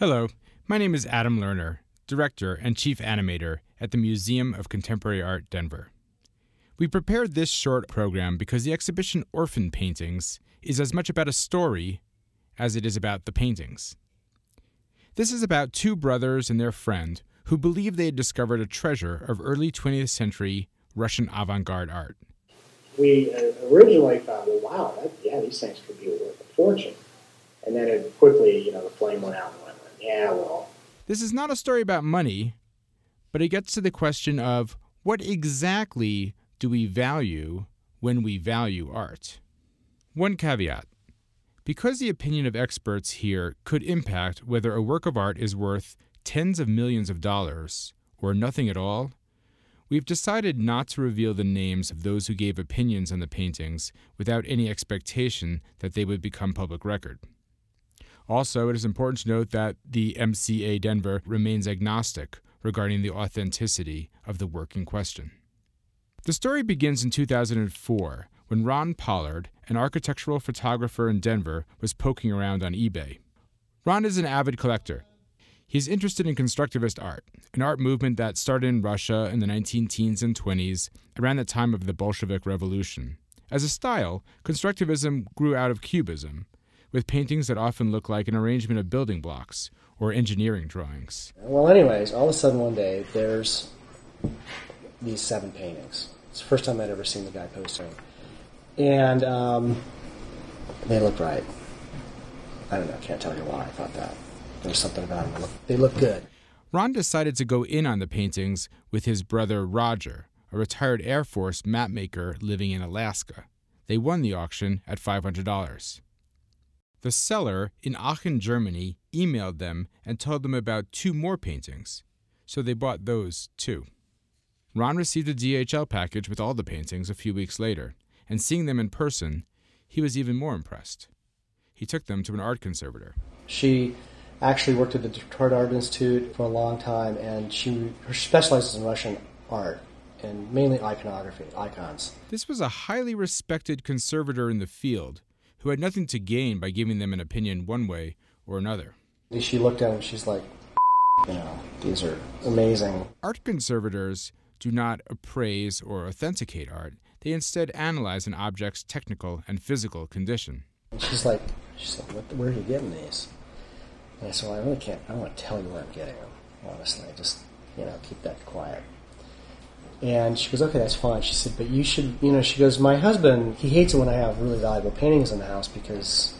Hello, my name is Adam Lerner, Director and Chief Animator at the Museum of Contemporary Art, Denver. We prepared this short program because the exhibition Orphan Paintings is as much about a story as it is about the paintings. This is about two brothers and their friend who believed they had discovered a treasure of early 20th century Russian avant-garde art. We originally thought, well, wow, these things could be worth a fortune. And then it quickly, the flame went out and went, yeah, well. This is not a story about money, but it gets to the question of what exactly do we value when we value art? One caveat. Because the opinion of experts here could impact whether a work of art is worth tens of millions of dollars or nothing at all, we've decided not to reveal the names of those who gave opinions on the paintings without any expectation that they would become public record. Also, it is important to note that the MCA Denver remains agnostic regarding the authenticity of the work in question. The story begins in 2004 when Ron Pollard, an architectural photographer in Denver, was poking around on eBay. Ron is an avid collector. He's interested in constructivist art, an art movement that started in Russia in the 19-teens and 20s, around the time of the Bolshevik Revolution. As a style, constructivism grew out of Cubism, with paintings that often look like an arrangement of building blocks or engineering drawings. Well, anyways, all of a sudden one day, there's these 7 paintings. It's the first time I'd ever seen the guy posting. And they looked right. I don't know, can't tell you why I thought that. There was something about them. They looked good. Ron decided to go in on the paintings with his brother Roger, a retired Air Force mapmaker living in Alaska. They won the auction at $500. The seller in Aachen, Germany, emailed them and told them about 2 more paintings, so they bought those too. Ron received a DHL package with all the paintings a few weeks later, and seeing them in person, he was even more impressed. He took them to an art conservator. She actually worked at the Detroit Art Institute for a long time, and she specializes in Russian art, and mainly iconography, icons. This was a highly respected conservator in the field, who had nothing to gain by giving them an opinion one way or another. She looked at them and she's like, these are amazing. Art conservators do not appraise or authenticate art. They instead analyze an object's technical and physical condition. And she's like, where are you getting these? And I said, well, I really can't, I don't want to tell you where I'm getting them, honestly. Just, keep that quiet. And she goes, okay, that's fine. She said, but you should, she goes, my husband, he hates it when I have really valuable paintings in the house because,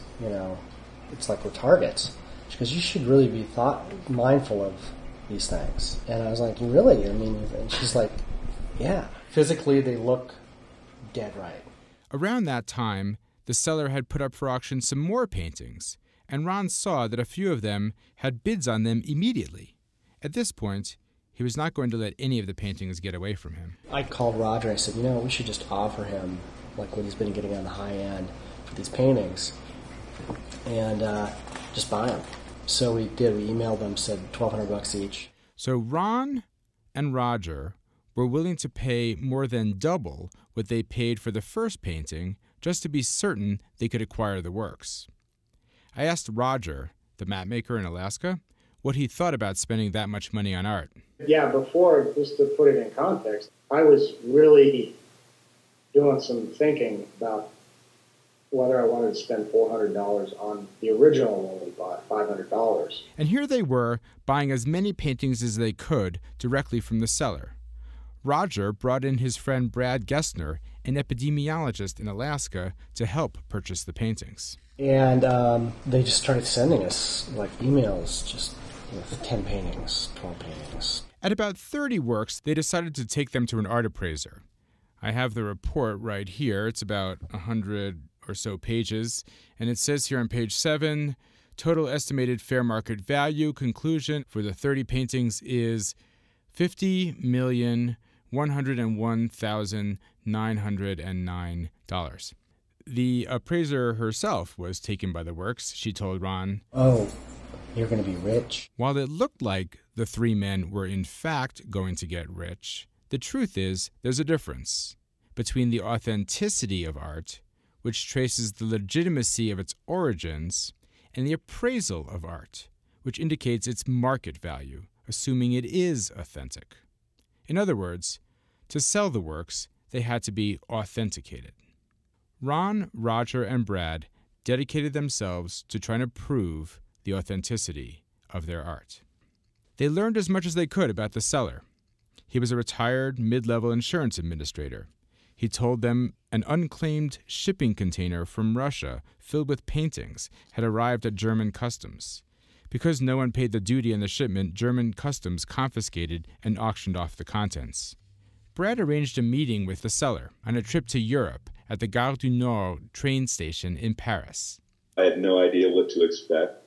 it's like we're targets. She goes, you should really be mindful of these things. And I was like, really? And she's like, yeah. Physically, they look dead right. Around that time, the seller had put up for auction some more paintings, and Ron saw that a few of them had bids on them immediately. At this point, he was not going to let any of the paintings get away from him. I called Roger. I said, we should just offer him like what he's been getting on the high end for these paintings and just buy them. So we did. We emailed them, said $1,200 each. So Ron and Roger were willing to pay more than double what they paid for the first painting just to be certain they could acquire the works. I asked Roger, the mapmaker in Alaska, what he thought about spending that much money on art. Yeah, before, just to put it in context, I was really doing some thinking about whether I wanted to spend $400 on the original one we bought, $500. And here they were, buying as many paintings as they could directly from the seller. Roger brought in his friend Brad Gessner, an epidemiologist in Alaska, to help purchase the paintings. And they just started sending us emails, just 10 paintings, 12 paintings. At about 30 works, they decided to take them to an art appraiser. I have the report right here. It's about 100 or so pages, and it says here on page 7, total estimated fair market value conclusion for the 30 paintings is $50,101,909. The appraiser herself was taken by the works. She told Ron, "Oh, you're going to be rich." While it looked like the 3 men were in fact going to get rich, the truth is there's a difference between the authenticity of art, which traces the legitimacy of its origins, and the appraisal of art, which indicates its market value, assuming it is authentic. In other words, to sell the works, they had to be authenticated. Ron, Roger, and Brad dedicated themselves to trying to prove the authenticity of their art. They learned as much as they could about the seller. He was a retired mid-level insurance administrator. He told them an unclaimed shipping container from Russia filled with paintings had arrived at German customs. Because no one paid the duty on the shipment, German customs confiscated and auctioned off the contents. Brad arranged a meeting with the seller on a trip to Europe at the Gare du Nord train station in Paris. I had no idea what to expect,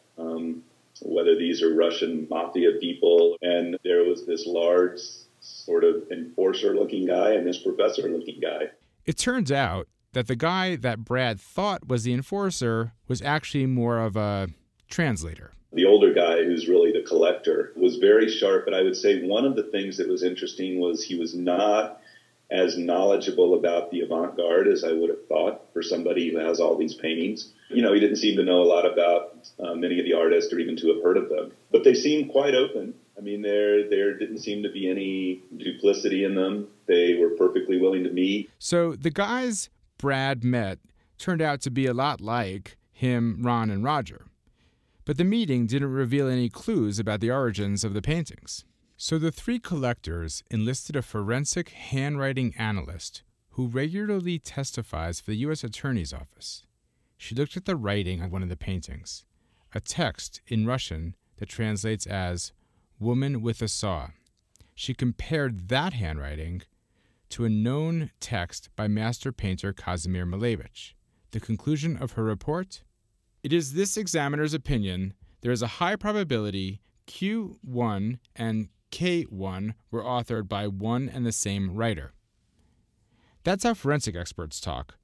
whether these are Russian mafia people. And there was this large sort of enforcer-looking guy and this professor-looking guy. It turns out that the guy that Brad thought was the enforcer was actually more of a translator. The older guy, who's really the collector, was very sharp, but I would say one of the things that was interesting was he was not as knowledgeable about the avant-garde as I would have thought for somebody who has all these paintings. He didn't seem to know a lot about many of the artists or even to have heard of them. But they seemed quite open. I mean, there didn't seem to be any duplicity in them. They were perfectly willing to meet. So the guys Brad met turned out to be a lot like him, Ron, and Roger. But the meeting didn't reveal any clues about the origins of the paintings. So the three collectors enlisted a forensic handwriting analyst who regularly testifies for the U.S. Attorney's Office. She looked at the writing on one of the paintings, a text in Russian that translates as "woman with a saw." She compared that handwriting to a known text by master painter Kazimir Malevich. The conclusion of her report? It is this examiner's opinion there is a high probability Q1 and K1 were authored by one and the same writer. That's how forensic experts talk,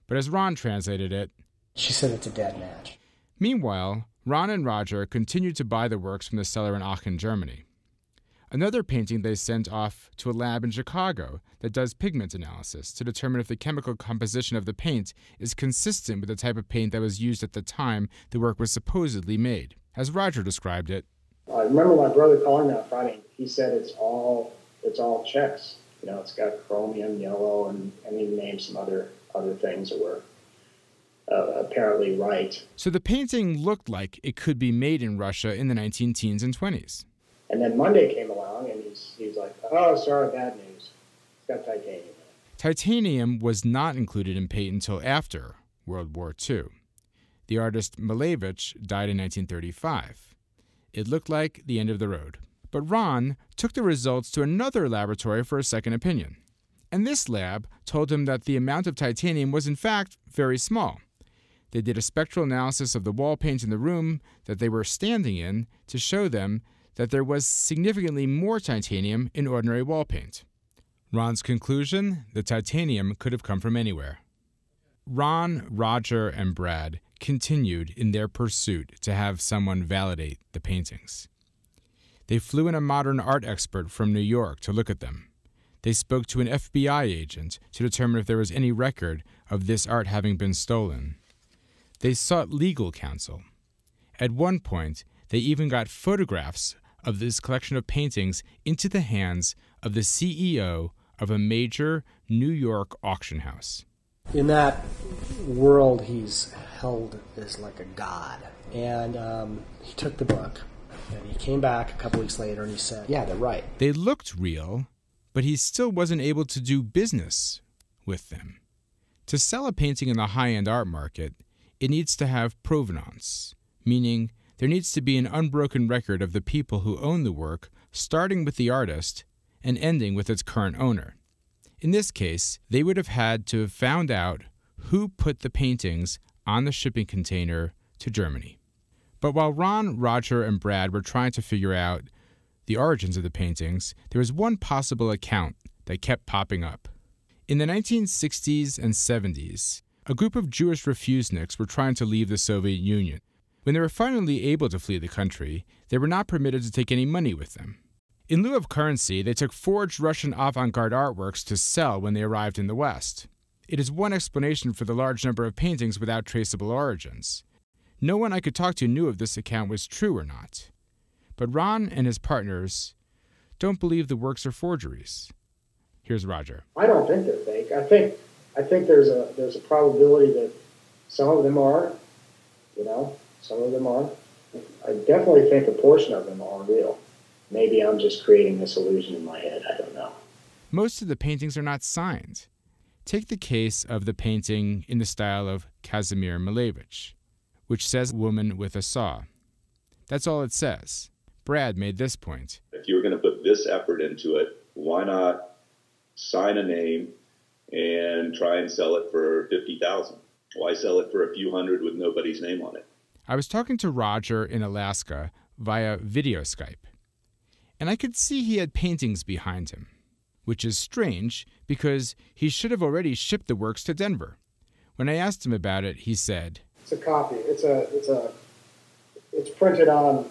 but as Ron translated it, she said it's a dead match. Meanwhile, Ron and Roger continued to buy the works from the seller in Aachen, Germany. Another painting they sent off to a lab in Chicago that does pigment analysis to determine if the chemical composition of the paint is consistent with the type of paint that was used at the time the work was supposedly made. As Roger described it, I remember my brother calling me on Friday. He said it's all checks. It's got chromium, yellow, and he named some other things that were apparently right. So the painting looked like it could be made in Russia in the 19-teens and 20s. And then Monday came along, and he's like, "Oh, sorry, bad news. It's got titanium in it." Titanium was not included in paint until after World War II. The artist Malevich died in 1935. It looked like the end of the road. But Ron took the results to another laboratory for a second opinion. And this lab told him that the amount of titanium was in fact very small. They did a spectral analysis of the wall paint in the room that they were standing in to show them that there was significantly more titanium in ordinary wall paint. Ron's conclusion? The titanium could have come from anywhere. Ron, Roger, and Brad continued in their pursuit to have someone validate the paintings. They flew in a modern art expert from New York to look at them. They spoke to an FBI agent to determine if there was any record of this art having been stolen. They sought legal counsel. At one point, they even got photographs of this collection of paintings into the hands of the CEO of a major New York auction house. In that world, he's held as like a god. And he took the book, and he came back a couple weeks later, and he said, "Yeah, they're right." They looked real, but he still wasn't able to do business with them. To sell a painting in the high-end art market, it needs to have provenance, meaning there needs to be an unbroken record of the people who own the work, starting with the artist and ending with its current owner. In this case, they would have had to have found out who put the paintings on the shipping container to Germany. But while Ron, Roger, and Brad were trying to figure out the origins of the paintings, there was one possible account that kept popping up. In the 1960s and 70s, a group of Jewish refuseniks were trying to leave the Soviet Union. When they were finally able to flee the country, they were not permitted to take any money with them. In lieu of currency, they took forged Russian avant-garde artworks to sell when they arrived in the West. It is one explanation for the large number of paintings without traceable origins. No one I could talk to knew if this account was true or not. But Ron and his partners don't believe the works are forgeries. Here's Roger. I don't think they're fake. I think there's a probability that some of them are, some of them are. I definitely think a portion of them are real. Maybe I'm just creating this illusion in my head. I don't know. Most of the paintings are not signed. Take the case of the painting in the style of Kazimir Malevich, which says woman with a saw. That's all it says. Brad made this point. If you were going to put this effort into it, why not sign a name and try and sell it for $50,000? Why sell it for a few hundred with nobody's name on it? I was talking to Roger in Alaska via video Skype, and I could see he had paintings behind him, which is strange because he should have already shipped the works to Denver. When I asked him about it, he said, "It's a copy. It's printed on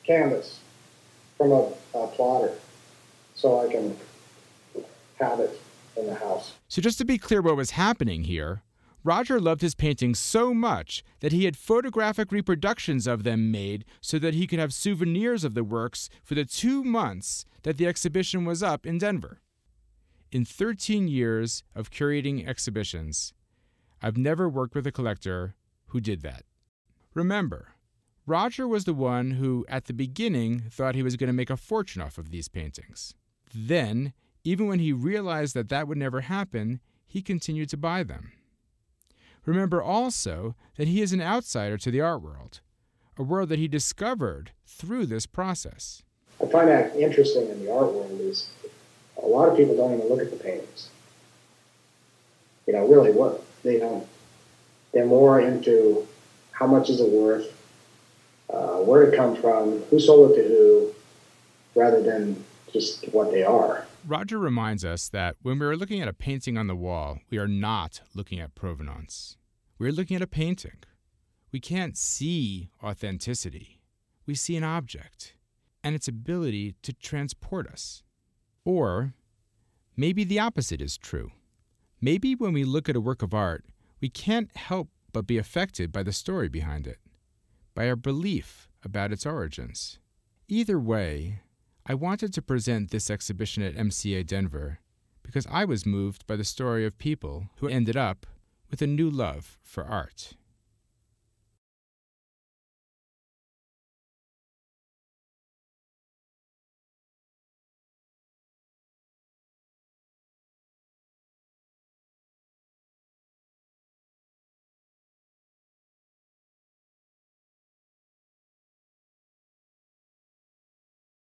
canvas from a plotter, so I can have it in the house." So just to be clear what was happening here, Roger loved his paintings so much that he had photographic reproductions of them made so that he could have souvenirs of the works for the 2 months that the exhibition was up in Denver. In 13 years of curating exhibitions, I've never worked with a collector who did that. Remember, Roger was the one who, at the beginning, thought he was going to make a fortune off of these paintings. Then, even when he realized that that would never happen, he continued to buy them. Remember also that he is an outsider to the art world, a world that he discovered through this process. I find that interesting in the art world is a lot of people don't even look at the paintings. Really what they don't. They're more into how much is it worth, where it come from, who sold it to who, rather than just what they are. Roger reminds us that when we are looking at a painting on the wall, we are not looking at provenance. We're looking at a painting. We can't see authenticity. We see an object and its ability to transport us. Or maybe the opposite is true. Maybe when we look at a work of art, we can't help but be affected by the story behind it, by our belief about its origins. Either way, I wanted to present this exhibition at MCA Denver because I was moved by the story of people who ended up with a new love for art.